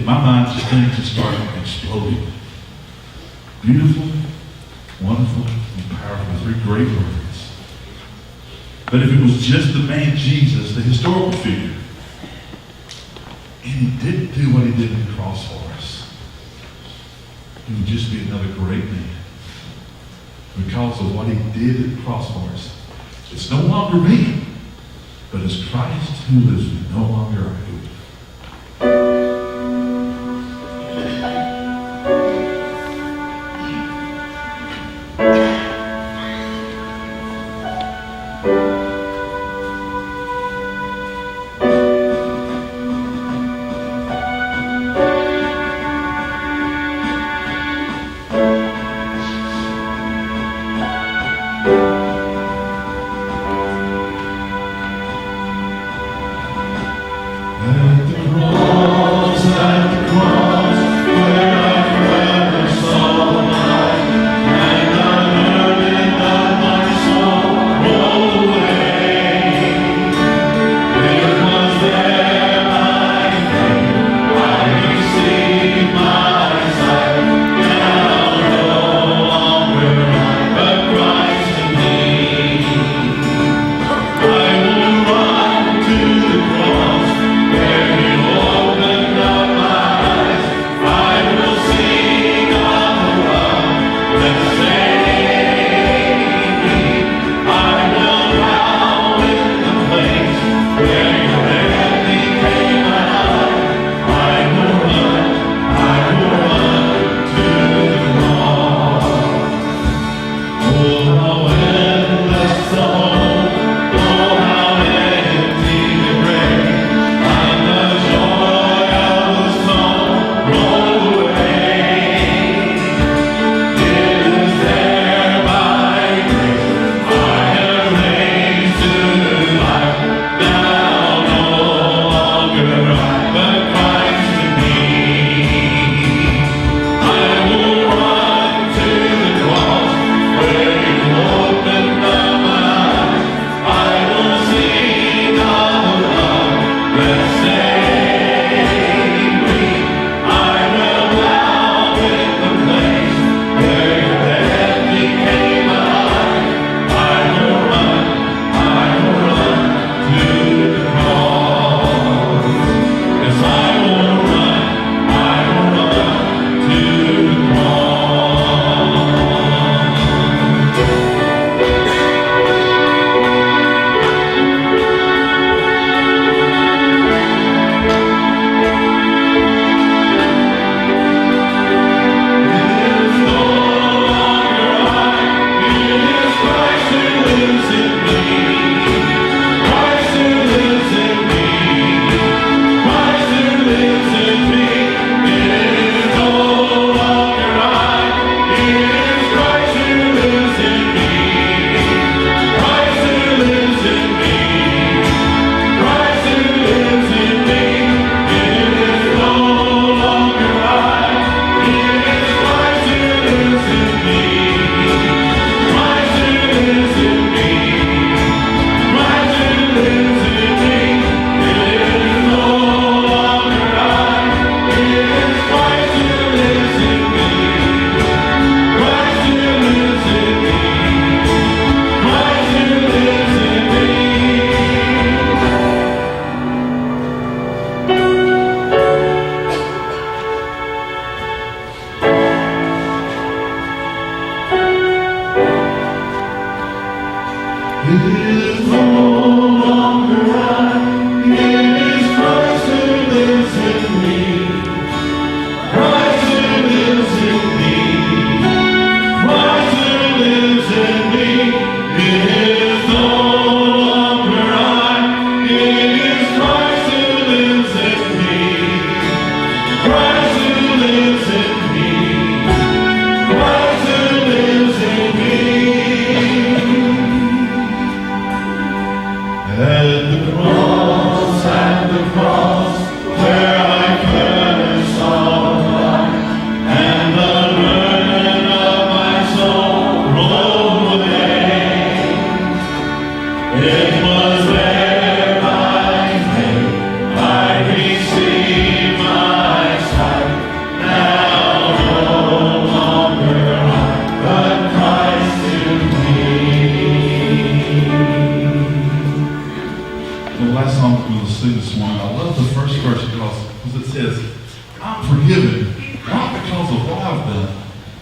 my mind just things just started exploding. Beautiful, wonderful, and powerful. Three great words. But if it was just the man Jesus, the historical figure, and he didn't do what he did on the cross for us, he would just be another great man. Because of what he did at the cross for us. It's no longer me, but it's Christ who lives in me, no longer I who.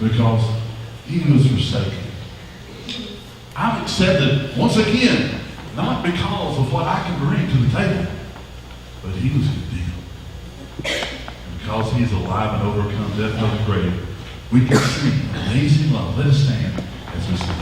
because he was forsaken. I'm accepted once again, not because of what I can bring to the table, but he was condemned. And because he's alive and overcome death and the grave, we can sing Amazing Love. Let us stand as we sing.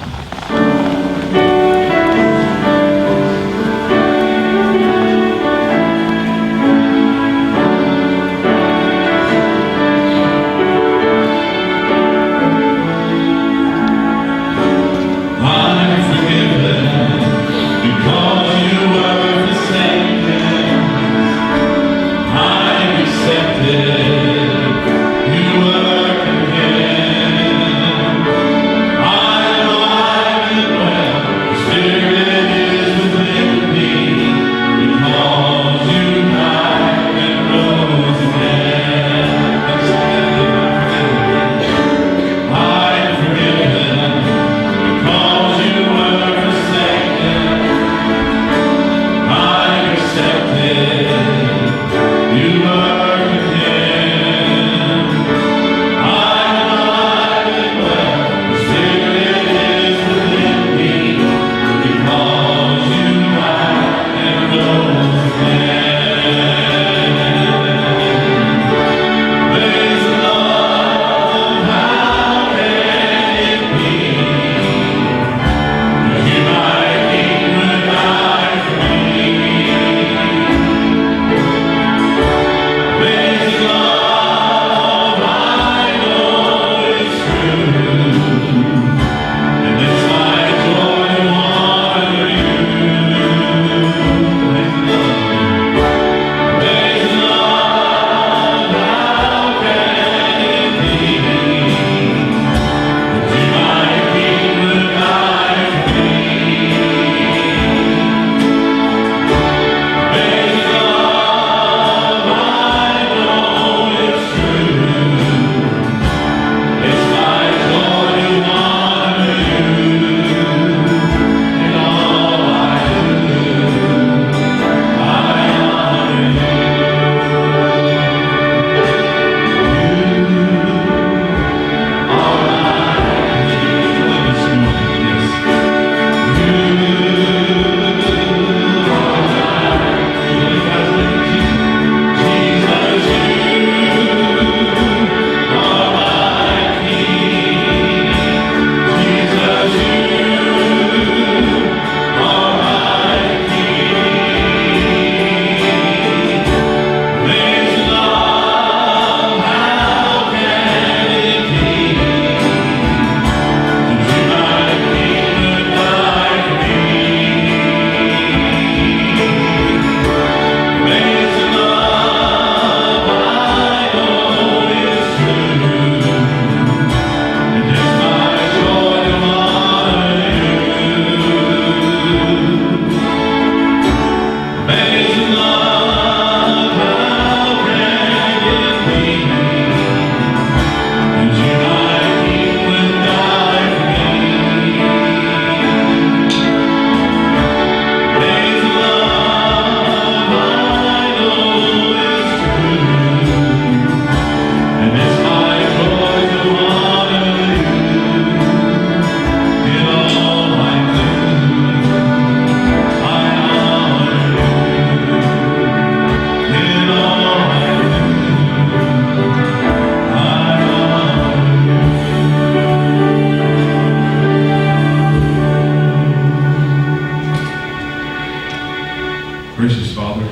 Gracious Father,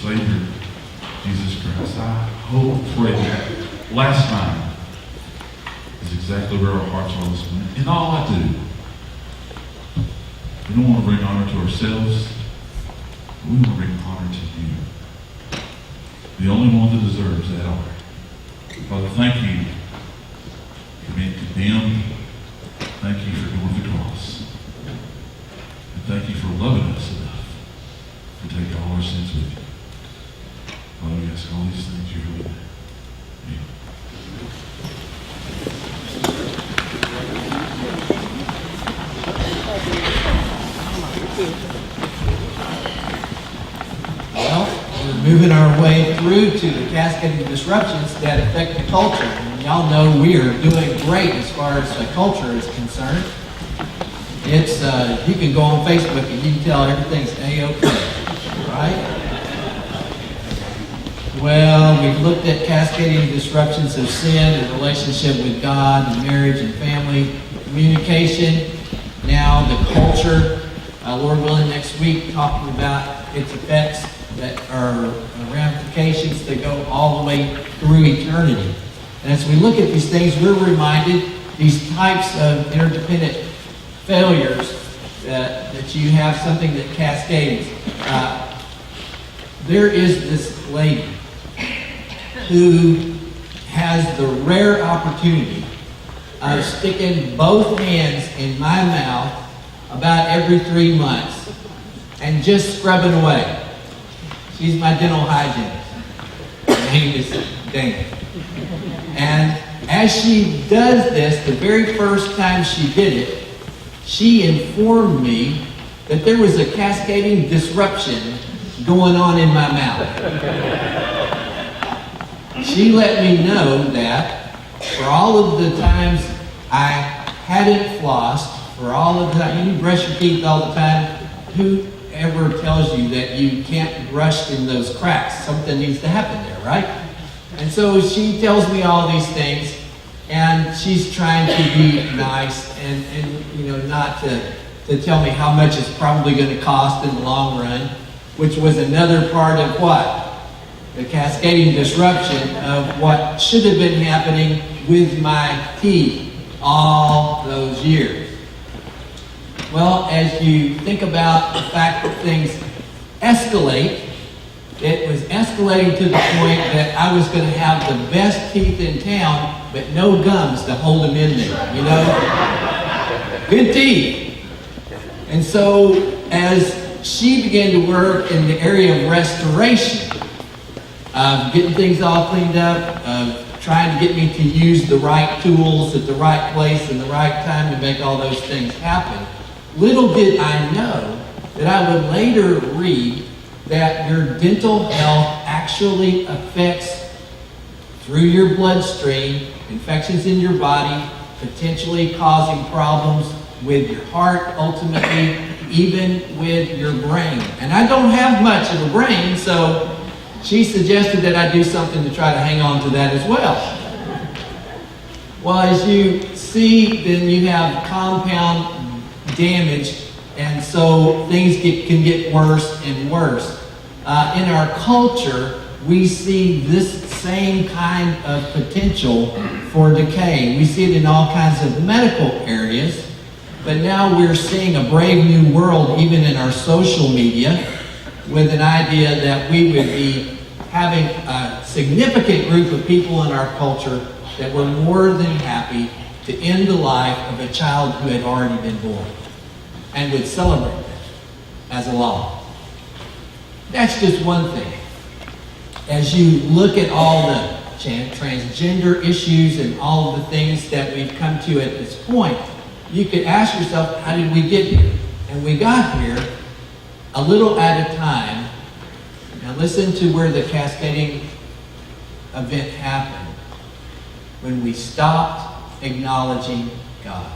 Savior, Jesus Christ, I hope, pray that last night is exactly where our hearts are this morning. In all I do, we don't want to bring honor to ourselves, but we want to bring honor to you, the only one that deserves that honor. Father, thank you for being condemned. Thank you for going to the cross. And thank you for loving us enough to take all our sins with you. Father, we ask all these things in your holy name. Well, we're moving our way through to the cascading disruptions that affect the culture. And y'all know we are doing great as far as the culture is concerned. It's, you can go on Facebook and you can tell everything's A-OK, right? Well, we've looked at cascading disruptions of sin in relationship with God and marriage and family, communication, now the culture. Lord willing, next week, talking about its effects that are ramifications that go all the way through eternity. And as we look at these things, we're reminded these types of interdependent failures that you have something that cascades. There is this lady who has the rare opportunity of sticking both hands in my mouth about every 3 months and just scrubbing away. She's my dental hygienist. Her name is Dana. And as she does this, the very first time she did it, she informed me that there was a cascading disruption going on in my mouth. She let me know that for all of the times I hadn't flossed, for all of the time, you brush your teeth all the time, whoever tells you that you can't brush in those cracks? Something needs to happen there, right? And so she tells me all these things, and she's trying to be nice and you know, not to tell me how much it's probably going to cost in the long run, which was another part of what? The cascading disruption of what should have been happening with my teeth all those years. Well, as you think about the fact that things escalate, it was escalating to the point that I was going to have the best teeth in town, but no gums to hold them in there, you know? Good teeth. And so, as she began to work in the area of restoration, of getting things all cleaned up, of trying to get me to use the right tools at the right place and the right time to make all those things happen, little did I know that I would later read that your dental health actually affects, through your bloodstream, infections in your body, potentially causing problems with your heart, ultimately, even with your brain. And I don't have much of a brain, so she suggested that I do something to try to hang on to that as well. Well, as you see, then you have compound damage, and so things can get worse and worse. In our culture, we see this same kind of potential for decay. We see it in all kinds of medical areas, but now we're seeing a brave new world even in our social media, with an idea that we would be having a significant group of people in our culture that were more than happy to end the life of a child who had already been born, and would celebrate that as a law. That's just one thing. As you look at all the transgender issues and all of the things that we've come to at this point, you could ask yourself, how did we get here? And we got here a little at a time. Now listen to where the cascading event happened. When we stopped acknowledging God.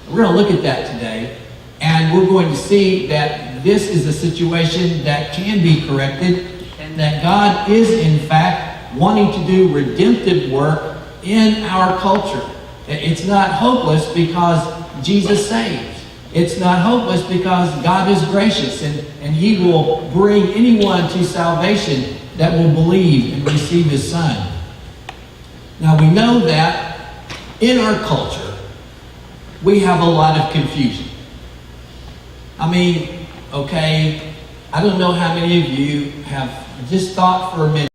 We're going to look at that today, and we're going to see that this is a situation that can be corrected, and that God is, in fact, wanting to do redemptive work in our culture. It's not hopeless because Jesus saves. It's not hopeless because God is gracious, and He will bring anyone to salvation that will believe and receive His Son. Now, we know that in our culture, we have a lot of confusion. I mean, okay, I don't know how many of you have just thought for a minute